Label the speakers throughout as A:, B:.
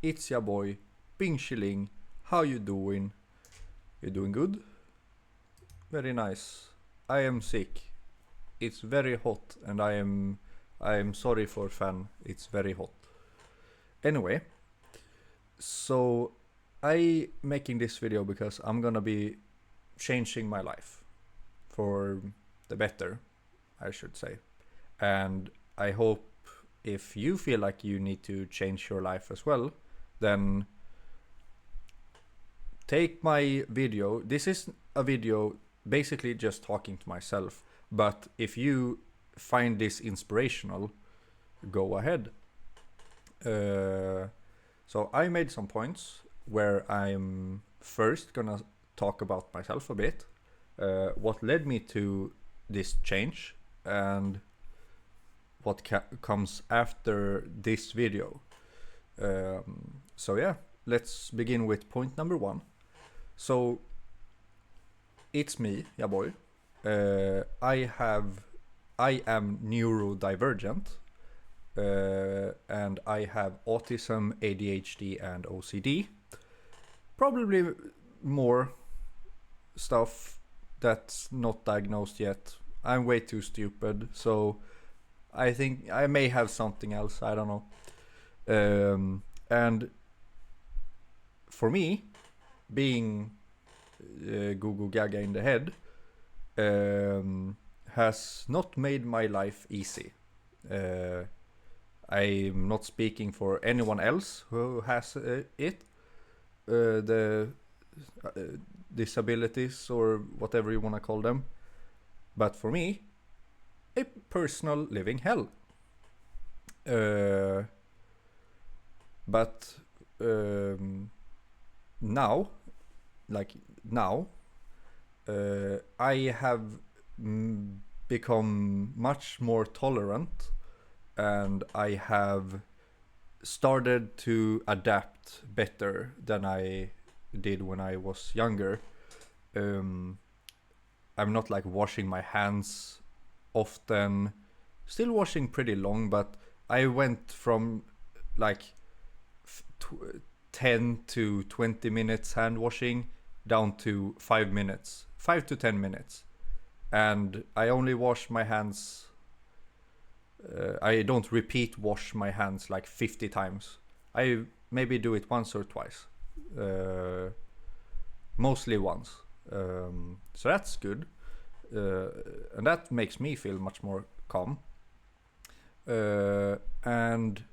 A: It's your boy, Ping Shilling. How you doing? You doing good? Very nice. I am sick. It's very hot, and I am sorry for fan. It's very hot. Anyway, so I making this video because I'm gonna be changing my life for the better, I should say. And I hope if you feel like you need to change your life as well, then take my video. This is a video basically just talking to myself, but if you find this inspirational, go ahead. So I made some points where I'm first gonna talk about myself a bit, what led me to this change, and what comes after this video. So yeah, let's begin with point number 1. So it's me, yeah boy. I am neurodivergent, and I have autism, ADHD, and OCD. Probably more stuff that's not diagnosed yet. I'm way too stupid, so I think I may have something else. I don't know. And for me, being Goo Goo Gaga in the head has not made my life easy. I'm not speaking for anyone else who has it, the disabilities or whatever you want to call them. But for me, a personal living hell. But now, I have become much more tolerant, and I have started to adapt better than I did when I was younger. I'm not like washing my hands often, still washing pretty long, but I went from like 10 to 20 minutes hand washing down to 5 minutes, 5 to 10 minutes. And I only wash my hands, I don't repeat wash my hands like 50 times. I maybe do it once or twice, mostly once. So that's good, and that makes me feel much more calm. And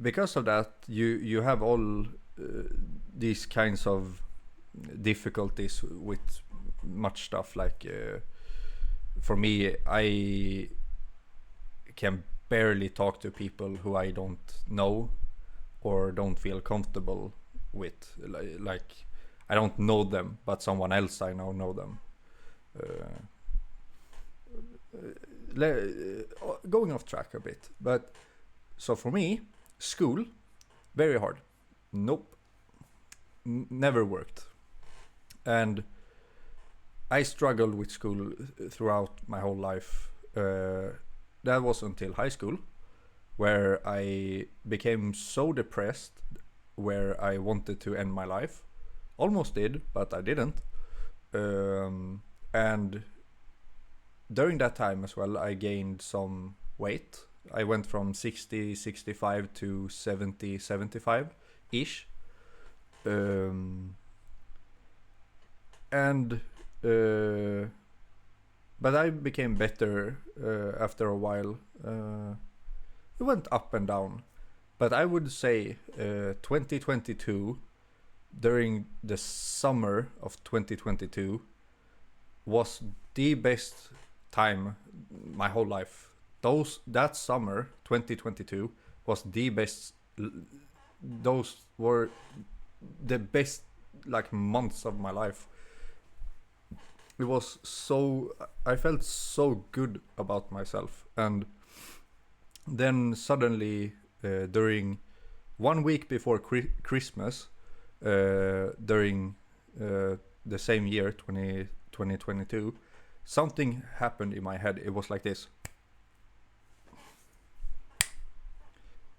A: because of that, you have all these kinds of difficulties with much stuff. Like for me, I can barely talk to people who I don't know or don't feel comfortable with. Like I don't know them, but someone else I know them. Going off track a bit, but so for me, school, very hard. Nope, never worked. And I struggled with school throughout my whole life. That was until high school, where I became so depressed, where I wanted to end my life. Almost did, but I didn't. And during that time as well, I gained some weight. I went from 60, 65 to 70, 75 ish. And but I became better after a while. It went up and down, but I would say 2022, during the summer of 2022, was the best time my whole life. That summer 2022 was the best. Those were the best like months of my life. It was so, I felt so good about myself. And then suddenly during 1 week before Christmas, during the same year 2022, something happened in my head. It was like this.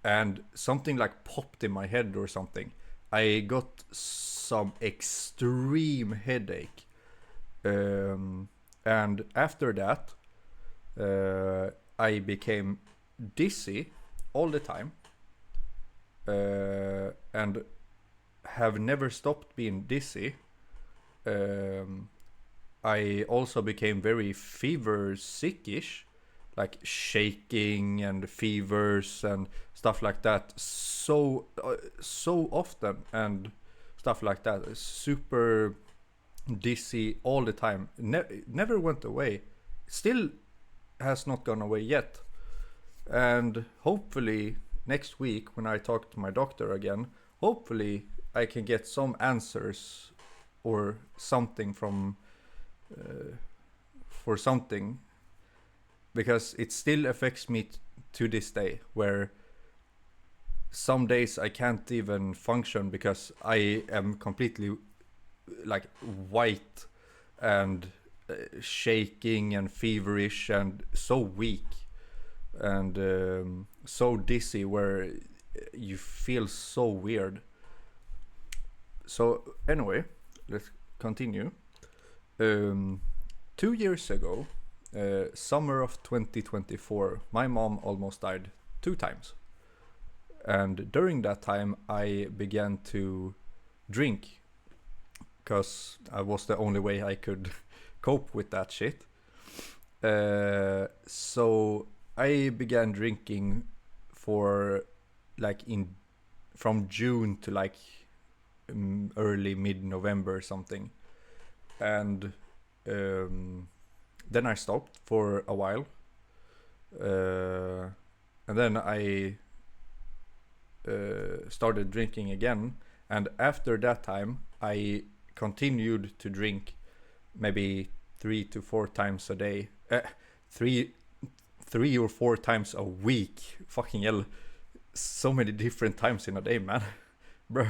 A: and something like popped in my head or something. I got some extreme headache, and after that, I became dizzy all the time, and have never stopped being dizzy. Um, I also became very fever sickish, like shaking and fevers and stuff like that. So often and stuff like that. Super dizzy all the time. Never went away. Still has not gone away yet. And hopefully next week when I talk to my doctor again, hopefully I can get some answers or something from for something, because it still affects me to this day, where some days I can't even function because I am completely like white and shaking and feverish and so weak and so dizzy, where you feel so weird. So anyway, let's continue. um 2 years ago, summer of 2024, my mom almost died 2 times. And during that time, I began to drink because I was the only way I could cope with that shit. So I began drinking for like in from June to like early mid November or something, and then I stopped for a while, and then I started drinking again. And after that time, I continued to drink maybe 3 to 4 times a day. Three, 3 or 4 times a week. Fucking hell, so many different times in a day, man, bro.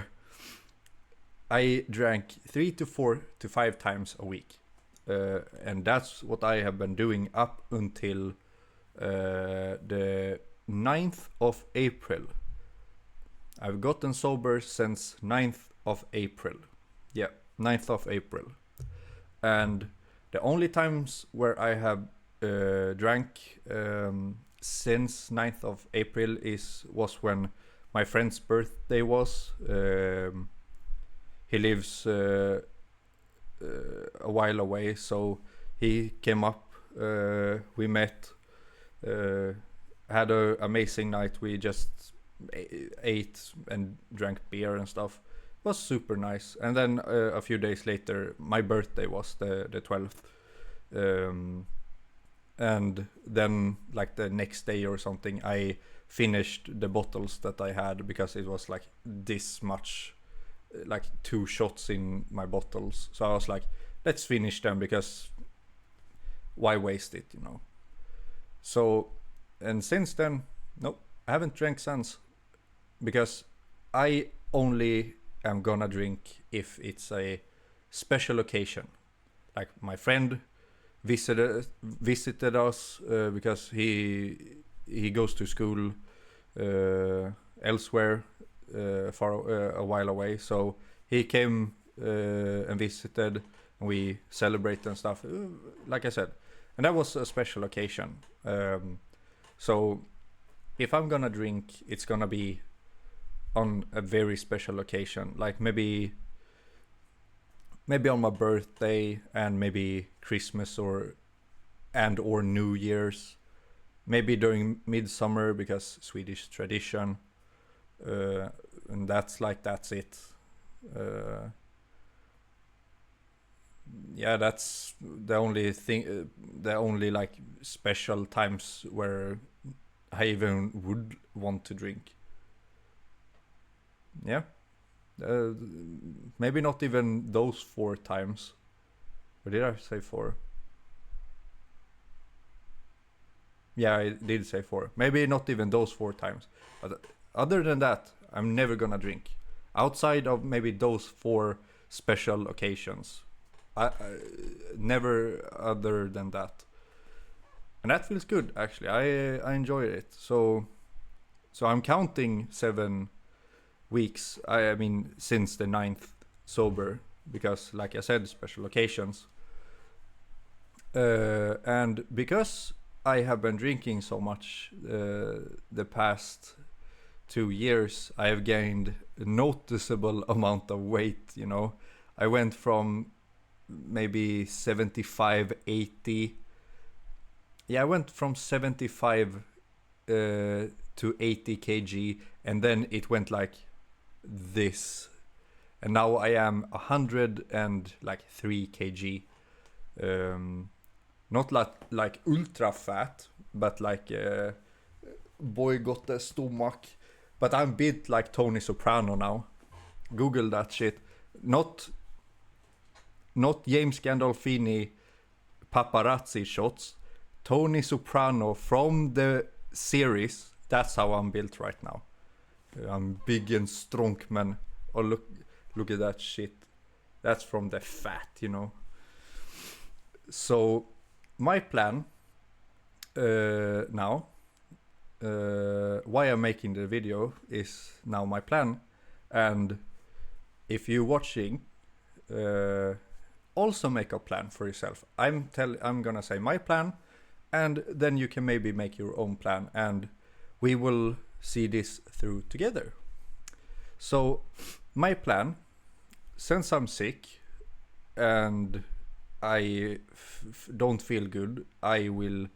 A: I drank 3 to 4 to 5 times a week, and that's what I have been doing up until the 9th of April. I've gotten sober since 9th of April. Yeah, 9th of April. And the only times where I have drank since 9th of April was when my friend's birthday was. He lives a while away, so he came up, we met, had an amazing night. We just ate and drank beer and stuff. It was super nice. And then a few days later, my birthday was the 12th. And then like the next day or something, I finished the bottles that I had, because it was like this much, like 2 shots in my bottles. So I was like, let's finish them, because why waste it, you know? So, and since then, nope, I haven't drank since, because I only am gonna drink if it's a special occasion. Like my friend visited us because he goes to school elsewhere, far a while away. So he came and visited, and we celebrated and stuff. Like I said, and that was a special occasion. So if I'm gonna drink, it's gonna be on a very special occasion, like maybe on my birthday, and maybe Christmas or New Year's, maybe during midsummer, because Swedish tradition, and that's it. Yeah, that's the only thing, the only like special times where I even would want to drink. Yeah. uh, Maybe not even those 4 times. Or did I say 4? Yeah, I did say 4. Maybe not even those 4 times. But other than that, I'm never gonna drink. Outside of maybe those 4 special occasions, I never other than that. And that feels good, actually. I enjoy it. So So I'm counting 7 weeks. I mean, since the 9th sober, because, like I said, special occasions. And because I have been drinking so much the past 2 years, I have gained a noticeable amount of weight. You know, I went from maybe 75, 80. Yeah, I went from 75 to 80 kg, and then it went like this, and now I am 103 kg. Not like ultra fat, but like boy got the stomach. But I'm built like Tony Soprano now. Google that shit. Not James Gandolfini paparazzi shots. Tony Soprano from the series. That's how I'm built right now. I'm big and strong, man. Oh, look at that shit. That's from the fat, you know. So my plan now, why I'm making the video is now my plan. And if you're watching, also make a plan for yourself. I'm gonna say my plan, and then you can maybe make your own plan, and we will see this through together. So my plan, since I'm sick and I don't feel good, I will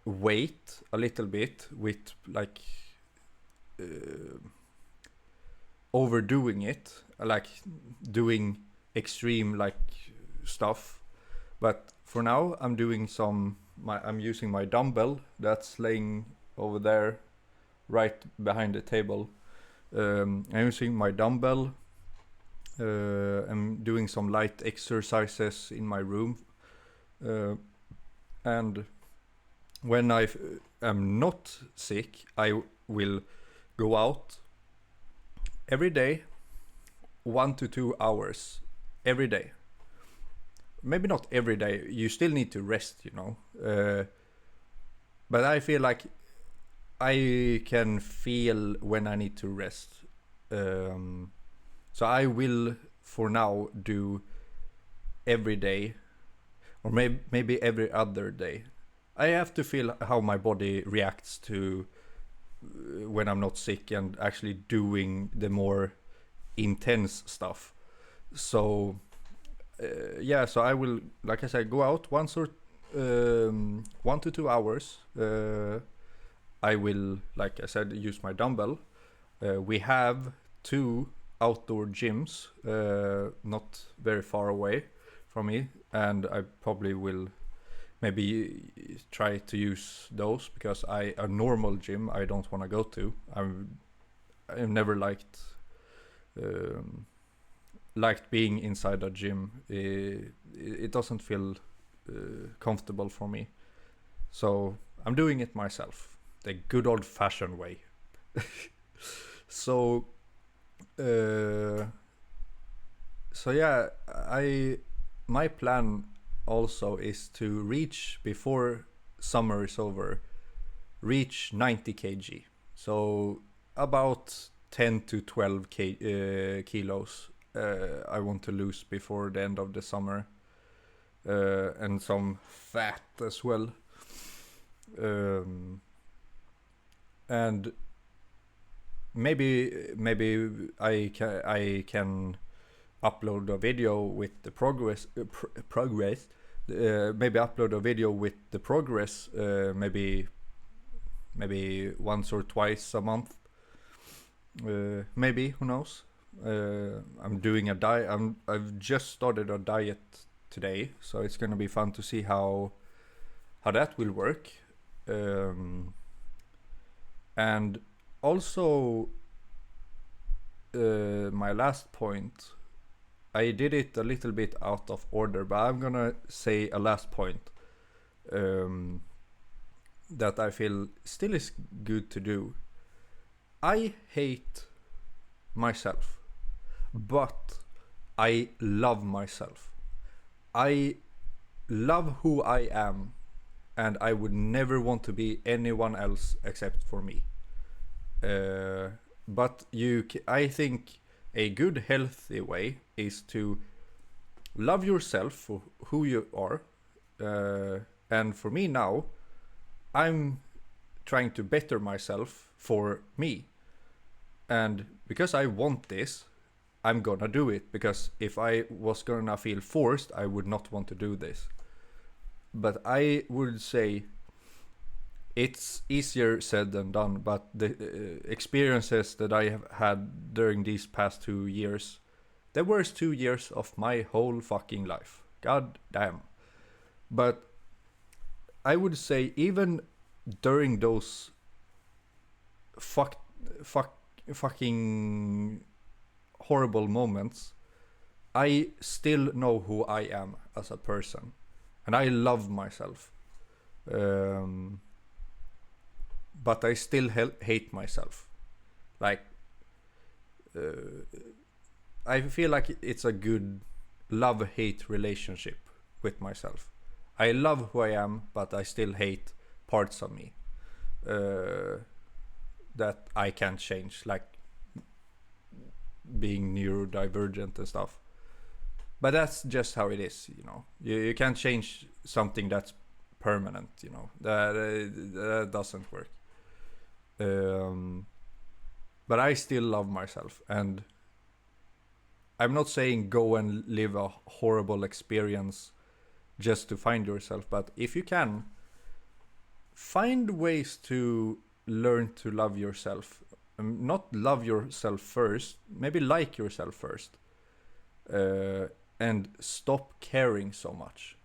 A: wait a little bit with like overdoing it, like doing extreme like stuff. But for now, I'm doing I'm using my dumbbell that's laying over there, right behind the table. I'm using my dumbbell. I'm doing some light exercises in my room. And when I am not sick, I will go out every day, 1 to 2 hours every day. Maybe not every day. You still need to rest, you know. But I feel like I can feel when I need to rest. So I will, for now, do every day, or maybe every other day. I have to feel how my body reacts to when I'm not sick and actually doing the more intense stuff. So yeah, so I will, like I said, go out 1 to 2 hours. I will, like I said, use my dumbbell. We have 2 outdoor gyms, not very far away from me, and I probably will maybe try to use those, because a normal gym I don't want to go to. I've never liked being inside a gym. It doesn't feel comfortable for me, so I'm doing it myself, the good old-fashioned way. So yeah, my plan also is to reach, before summer is over, reach 90 kg. So about 10 to 12 kilos I want to lose before the end of the summer, and some fat as well. And maybe I can upload a video with the progress. Maybe upload a video with the progress. Maybe once or twice a month. Maybe, who knows? I'm doing a diet. I've just started a diet today, so it's gonna be fun to see how that will work. And also, my last point, I did it a little bit out of order, but I'm gonna say a last point that I feel still is good to do. I hate myself, but I love myself. I love who I am, and I would never want to be anyone else except for me. But I think a good healthy way is to love yourself for who you are. And for me now, I'm trying to better myself for me. And because I want this, I'm gonna do it. Because if I was gonna feel forced, I would not want to do this. But I would say it's easier said than done. But the experiences that I have had during these past 2 years, the worst 2 years of my whole fucking life. God damn. But I would say even during those fucking horrible moments, I still know who I am as a person, and I love myself. But I still hate myself. Like, I feel like it's a good love-hate relationship with myself. I love who I am, but I still hate parts of me that I can't change, like being neurodivergent and stuff. But that's just how it is, you know. You can't change something that's permanent, you know. That doesn't work. But I still love myself, and I'm not saying go and live a horrible experience just to find yourself, but if you can, find ways to learn to love yourself. Not love yourself first, maybe like yourself first, and stop caring so much.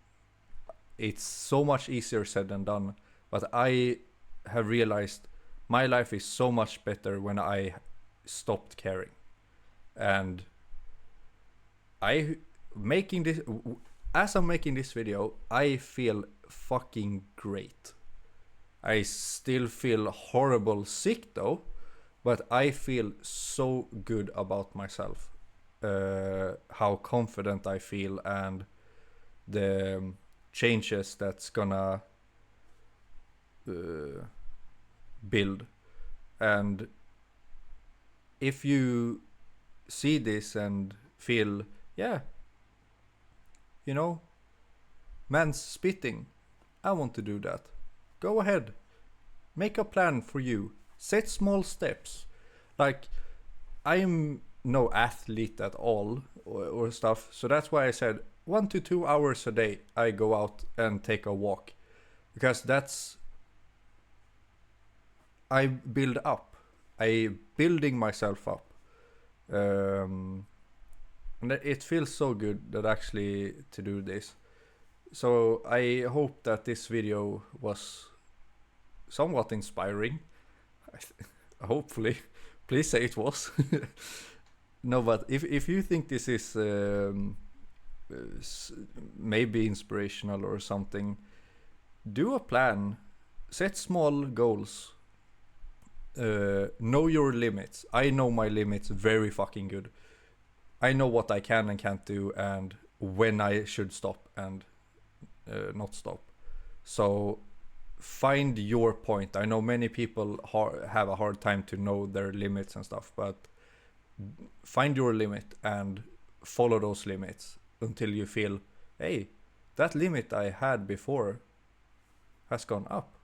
A: It's so much easier said than done, but I have realized my life is so much better when I stopped caring. And as I'm making this video, I feel fucking great. I still feel horrible sick though, but I feel so good about myself. How confident I feel, and the changes that's gonna build. And if you see this and feel, yeah, you know, man's spitting, I want to do that. Go ahead. Make a plan for you. Set small steps. Like, I'm no athlete at all or stuff. So that's why I said 1 to 2 hours a day I go out and take a walk. Because that's... I build up. I building myself up. And it feels so good that actually to do this. So I hope that this video was somewhat inspiring. Hopefully. Please say it was. No, but if you think this is maybe inspirational or something, do a plan. Set small goals. Know your limits. I know my limits very fucking good. I know what I can and can't do, and when I should stop and not stop. So find your point. I know many people have a hard time to know their limits and stuff, but find your limit and follow those limits until you feel, hey, that limit I had before has gone up.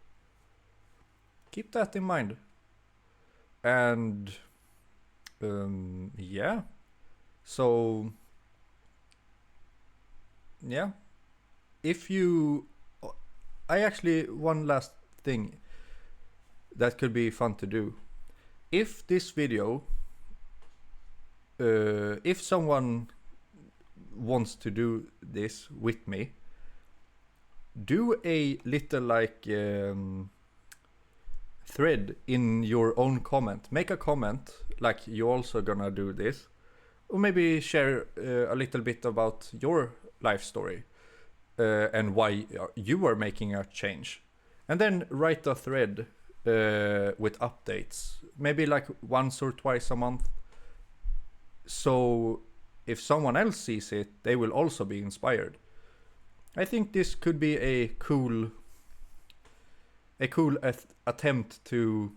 A: Keep that in mind. And yeah. So yeah. If you... I actually... One last thing that could be fun to do. If this video... if someone wants to do this with me, do a little like thread in your own comment. Make a comment like you're also gonna do this. Or maybe share a little bit about your life story. And why you are making a change. And then write a thread with updates. Maybe like once or twice a month. So if someone else sees it, they will also be inspired. I think this could be a cool attempt to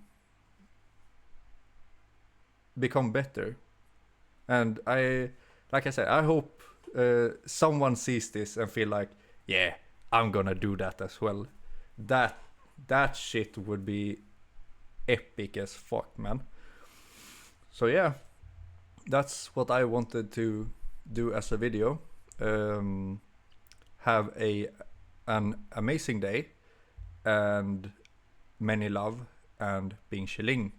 A: become better. And like I said, I hope someone sees this and feel like, yeah, I'm gonna do that as well. That that shit would be epic as fuck, man. So yeah, that's what I wanted to do as a video. Have an amazing day and many love and being chilling.